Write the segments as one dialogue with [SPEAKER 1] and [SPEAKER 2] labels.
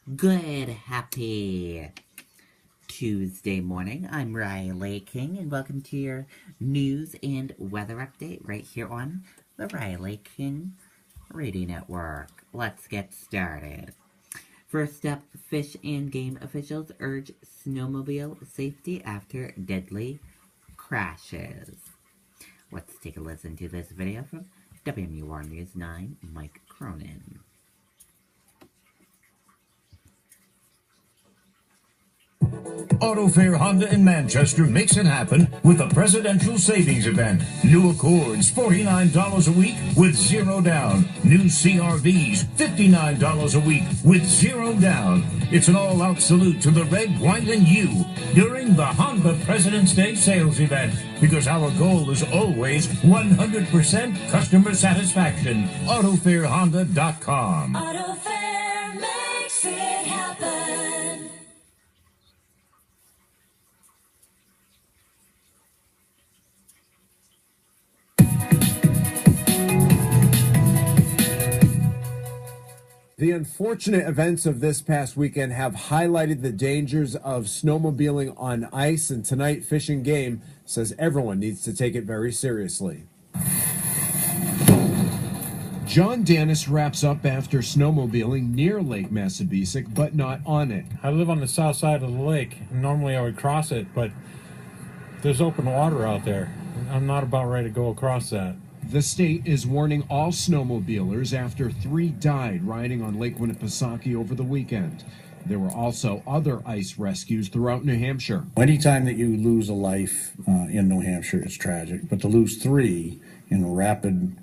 [SPEAKER 1] Good, happy Tuesday morning. I'm Riley King, and welcome to your news and weather update right here on the Riley King Radio Network. Let's get started. First up, Fish and Game officials urge snowmobile safety after deadly crashes. Let's take a listen to this video from WMUR News 9, Mike Cronin.
[SPEAKER 2] Auto Fair Honda in Manchester makes it happen with a presidential savings event. New Accords, $49 a week with zero down. New CRVs, $59 a week with zero down. It's an all-out salute to the red, white, and you during the Honda President's Day sales event, because our goal is always 100% customer satisfaction. AutoFairHonda.com.
[SPEAKER 3] Auto Fair makes it happen.
[SPEAKER 4] The unfortunate events of this past weekend have highlighted the dangers of snowmobiling on ice, and tonight Fish and Game says everyone needs to take it very seriously. John Dennis wraps up after snowmobiling near Lake Massabesic, but not on it.
[SPEAKER 5] I live on the south side of the lake. Normally I would cross it, but there's open water out there. I'm not about ready to go across that.
[SPEAKER 4] The state is warning all snowmobilers after 3 died riding on Lake Winnipesaukee over the weekend. There were also other ice rescues throughout New Hampshire.
[SPEAKER 6] Anytime that you lose a life in New Hampshire is tragic, but to lose 3 in a rapid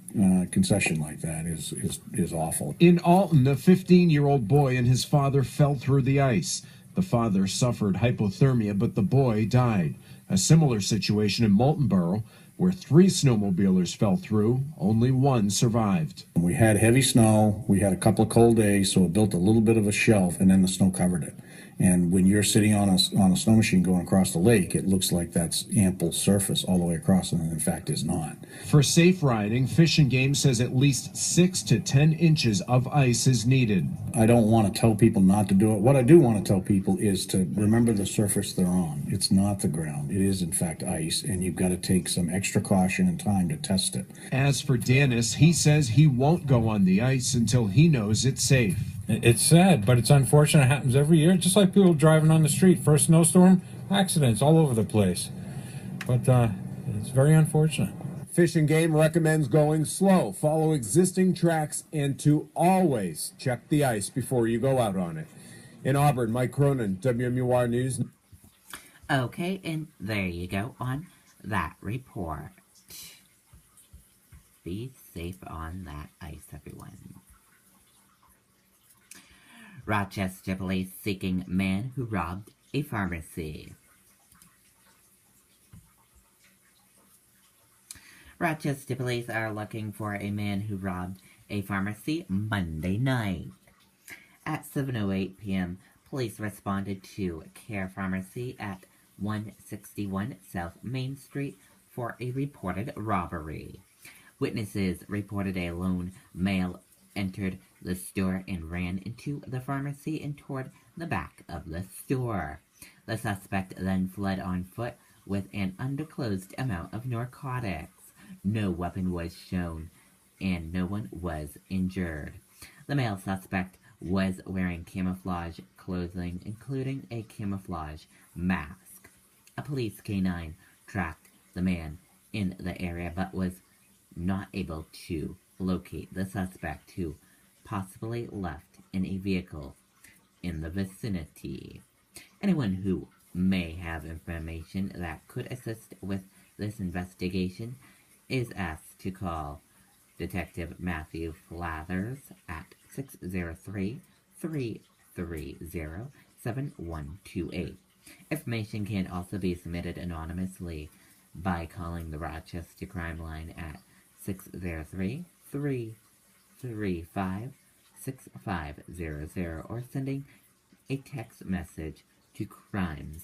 [SPEAKER 6] concession like that is awful.
[SPEAKER 4] In Alton, a 15-year-old boy and his father fell through the ice. The father suffered hypothermia, but the boy died. A similar situation in Moultonborough, where 3 snowmobilers fell through, only 1 survived.
[SPEAKER 6] We had heavy snow, we had a couple of cold days, so it built a little bit of a shelf, and then the snow covered it. And when you're sitting on a snow machine going across the lake, it looks like that's ample surface all the way across, and in fact is not.
[SPEAKER 4] For safe riding, Fish and Game says at least 6 to 10 inches of ice is needed.
[SPEAKER 6] I don't want to tell people not to do it. What I do want to tell people is to remember the surface they're on. It's not the ground. It is, in fact, ice, and you've got to take some extra caution and time to test it.
[SPEAKER 4] As for Dennis, he says he won't go on the ice until he knows it's safe.
[SPEAKER 5] It's sad, but it's unfortunate. It happens every year, just like people driving on the street. First snowstorm, accidents all over the place. But it's very unfortunate.
[SPEAKER 4] Fish and Game recommends going slow, follow existing tracks, and to always check the ice before you go out on it. In Auburn, Mike Cronin, WMUR News.
[SPEAKER 1] Okay, and there you go on that report. Be safe on that ice, everyone. Rochester police seeking man who robbed a pharmacy. Rochester police are looking for a man who robbed a pharmacy Monday night. At 7:08 p.m., police responded to Care Pharmacy at 161 South Main Street for a reported robbery. Witnesses reported a lone male entered the store and ran into the pharmacy and toward the back of the store. The suspect then fled on foot with an undisclosed amount of narcotics. No weapon was shown, and no one was injured. The male suspect was wearing camouflage clothing, including a camouflage mask. A police canine tracked the man in the area, but was not able to locate the suspect, who possibly left in a vehicle in the vicinity. Anyone who may have information that could assist with this investigation is asked to call Detective Matthew Flathers at 603-330-7128. Information can also be submitted anonymously by calling the Rochester Crime Line at 603-335-6500 or sending a text message to crimes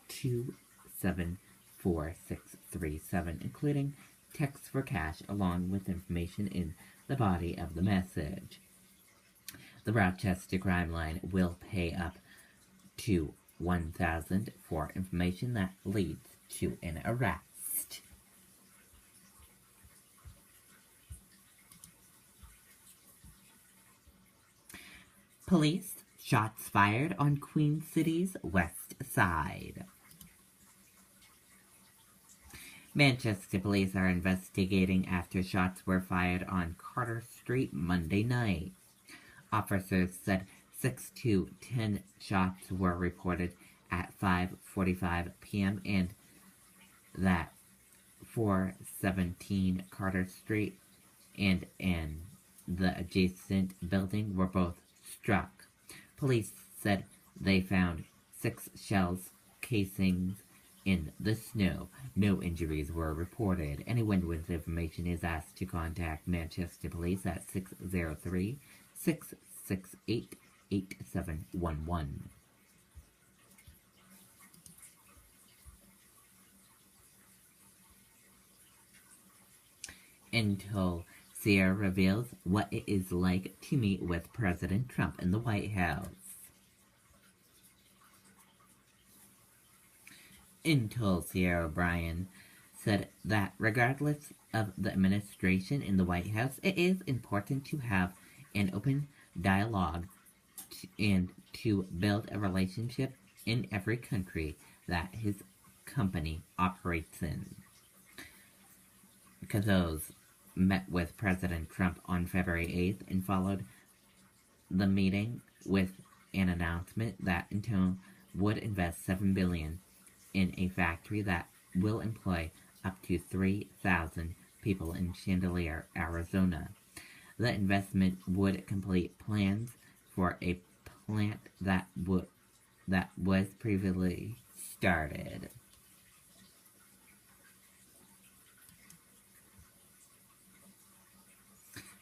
[SPEAKER 1] 274637, including text for cash along with information in the body of the message. The Rochester Crime Line will pay up to $1,000 for information that leads to an arrest. Police shots fired on Queen City's west side. Manchester police are investigating after shots were fired on Carter Street Monday night. Officers said 6 to 10 shots were reported at 5:45 p.m. and that 417 Carter Street and the adjacent building were both struck. Police said they found 6 shells casings in the snow. No injuries were reported. Anyone with information is asked to contact Manchester Police at 603-668-8711. Until Sierra reveals what it is like to meet with President Trump in the White House. Until Sierra O'Brien said that regardless of the administration in the White House, it is important to have an open dialogue and to build a relationship in every country that his company operates in. Kazos met with President Trump on February 8th and followed the meeting with an announcement that Intel would invest $7 billion in a factory that will employ up to 3,000 people in Chandelier, Arizona. The investment would complete plans for a plant that was previously started.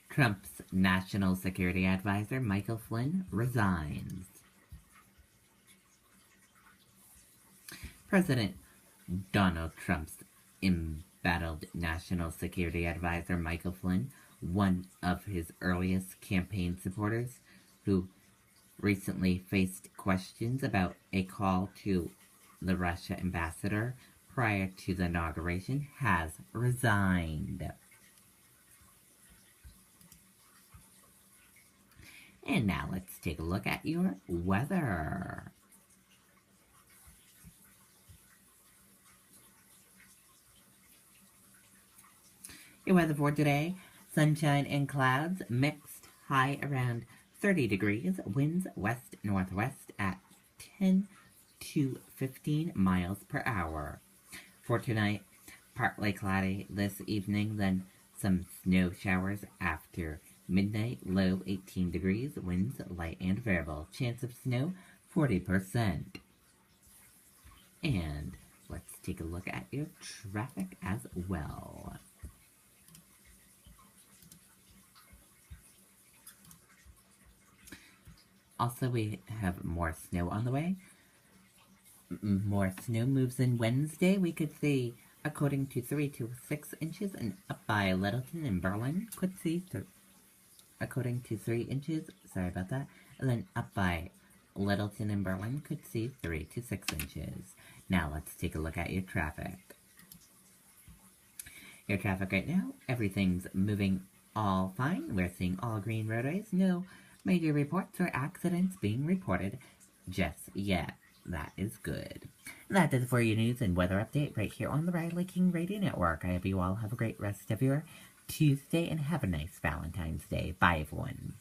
[SPEAKER 1] Trump's national security advisor, Michael Flynn, resigns. President Donald Trump's embattled national security advisor, Michael Flynn, one of his earliest campaign supporters, who recently faced questions about a call to the Russia ambassador prior to the inauguration, has resigned. And now let's take a look at your weather. Your weather for today, sunshine and clouds, mixed, high around 30 degrees, winds west-northwest at 10 to 15 miles per hour. For tonight, partly cloudy this evening, then some snow showers after midnight, low 18 degrees, winds light and variable, chance of snow 40%. And let's take a look at your traffic as well. Also, we have more snow on the way. More snow moves in Wednesday. We could see, according to 3 to 6 inches, and up by Littleton and Berlin could see, according to 3 inches, sorry about that, and then up by Littleton and Berlin could see 3 to 6 inches. Now let's take a look at your traffic. Your traffic right now, everything's moving all fine. We're seeing all green roadways, no major reports or accidents being reported just yet. That is good. That is it for your news and weather update right here on the Riley King Radio Network. I hope you all have a great rest of your Tuesday and have a nice Valentine's Day. Bye, everyone.